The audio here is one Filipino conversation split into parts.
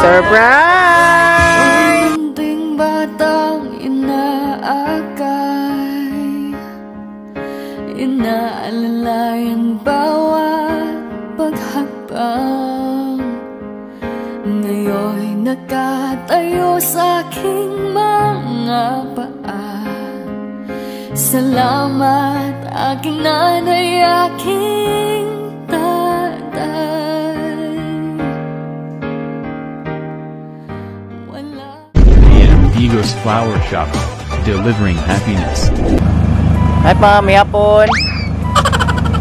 Surprise! Munting batang inaakay, inaalalayan bawat paghakbang. Ngayon'y nakatayo sa aking mga paa. Salamat aking nanay, aking tatay. Ego's Flower Shop, delivering happiness. Hi ma'am, may hapon.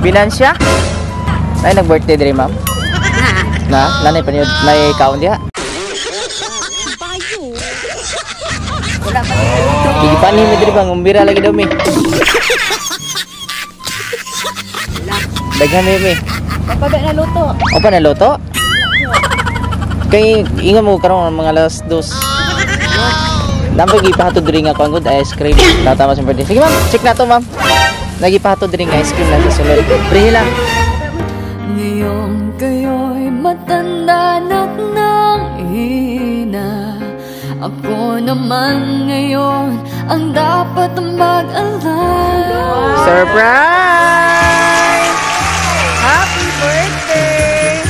Binansya? Ay, nag-birthday diri ma'am? Na? Nanay pa niyo, may kaon diha? Hindi pa ni diri bang, umbira lagi daw mi. Daghan mi. Papaga na luto. O pa na luto? Kay ingon mo karon mga alas 2. Dapat ipahatod diri nga kuan gud ice cream. Tatama sa birthday. Sige ma'am, check na to ma'am. Nagipahatod diri nga ice cream na sa sulod. Free lang. Ngayon kayo'y matanda na't nang ina. Ako naman ngayon ang dapat mag-alala. Surprise! Happy birthday!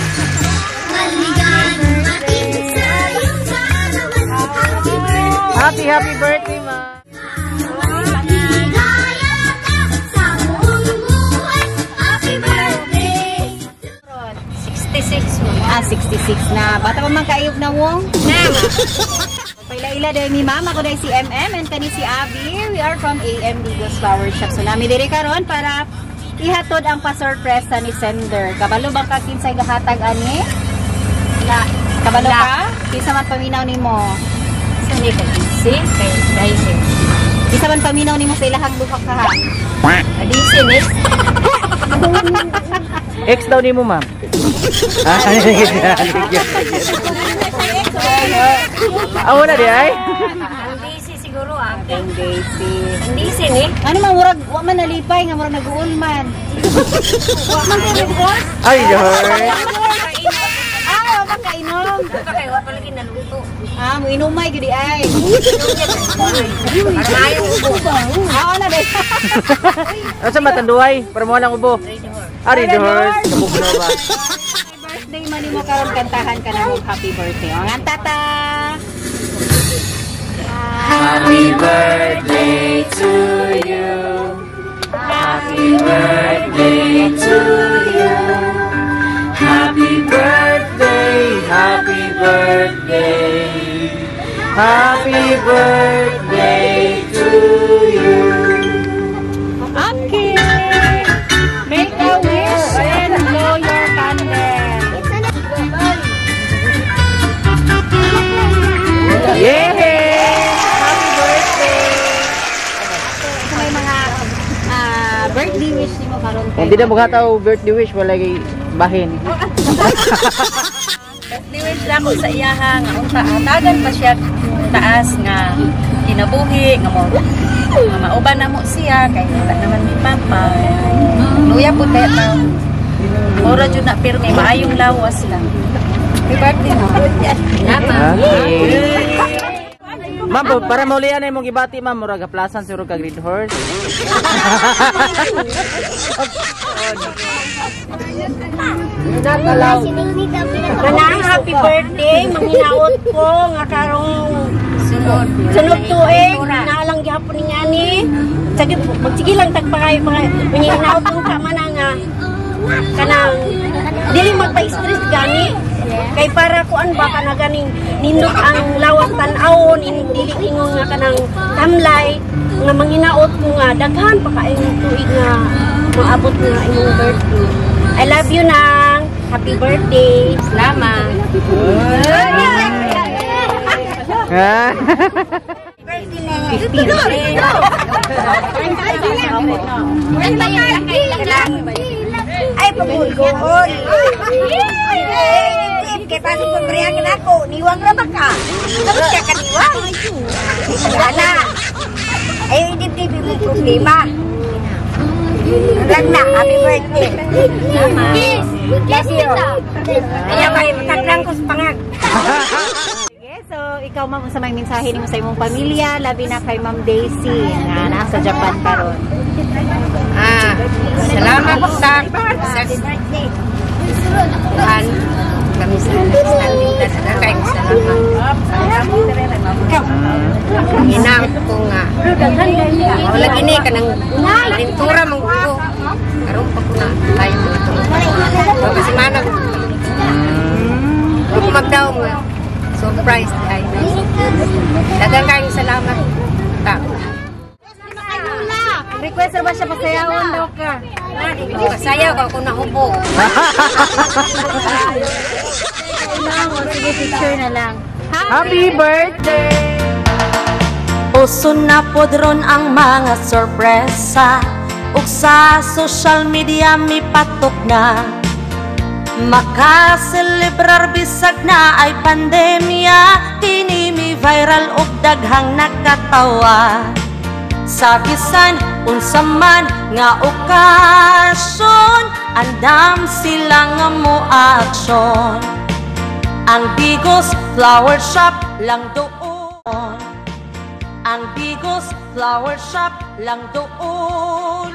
Happy birthday, ma! 66 na. Bata pa man kaayog na wong. Paila-ila dahil ni mama ko dahil si MM and kani si Abby. We are from AM Ego's Flower Shop. So nami diri karon para ihatod ang pa-surpresa ni Sender. Kabalo bang ka kinsay gahatag ani? Na, kabalo ka? Kinsa man paminaw nimo? Sini ka si kay Daisy. Kinsa man paminaw nimo sa ilahang duha ka ha? Daisy ni. Ex daw nimo, ma'am. Awo na di ay? Ang Daisy siguro ang Daisy. Ang Daisy ni? Ano man murag wa man nalipay nga murag nag-uul man. Wa man ko nag-uul? Ay, joy. Ah, wa kainom. Kay wa pa lagi naluto. Ah, mo inumay gid ay. Ayaw ubo. Ah, na dai. Ano sa matanduay? Para mo lang ubo. Ari doors. Kabog na ba? Birthday man mo karon kantahan ka na mong happy birthday. Ang tata. Happy birthday to you. Happy birthday to you. Happy birthday, happy birthday. Happy birthday to you. Okay. Make a wish and blow your candle. Yay! Happy birthday! May mga birthday wish nimo karon kay. Hindi na maghataw birthday wish, wala kay bahin. Birthday wish lang ko sa iyaha nga unta atagan pa siya taas nga kinabuhi nga mo. Mauban na mo siya kay wala naman ni papa. Luya puti ta. Ora jud na pirmi maayong lawas lang. Happy birthday mo. Ma'am, para maulian na imong gibati, ma'am, murag gaplasan siguro ka Green Horse. Kanang happy birthday, manghinaot ko nga karong sunod tuig nalang gihapon ni ngani. Sige lang tagpakay manghinaot ko ka man nga kanang dili magpa-stress gani. Kay para kuan ba kana ganing nindot ang lawas tan-awon dili ingon nga kanang tamlay nga manghinaot ko nga daghan pa kay tuig nga maabot nga imong birthday. I love you nang. Happy birthday. Salamat. Ay, pagulgol. Kaya pati pagbriyakin ako, niwang na ba ka? Tapos ka kaniwang. Wala. Ay, hindi mo problema. Ganda, happy birthday. Mama. Love you. Kaya kayo, mataglang ko sa pangag. So, ikaw ma'am, sa may mensahe mo sa imong pamilya, labi na kay Ma'am Daisy nga nasa Japan karon. Salamat sa Tuhan. Kami sa standing na kay salamat. Inam ko nga. Wala gini ka ng pintura mong ko. Karoon pa ko na tayo ito. Kasi manag. Huwag magdaw mo. Surprise ay dagang kayong salamat. Request ba siya pasayawan daw ka? Pasayaw ka kung nahubog. Sige, picture na lang. Happy birthday! Uso na podron ang mga sorpresa, ug sa social media mi patok na makaselebrar bisag na ay pandemya, kini mi viral ug daghang nakatawa. Sa bisan unsa man nga okasyon, andam sila nga mo aksyon. Ang Bigos Flower Shop lang doon, ang Bigos Flower Shop lang doon.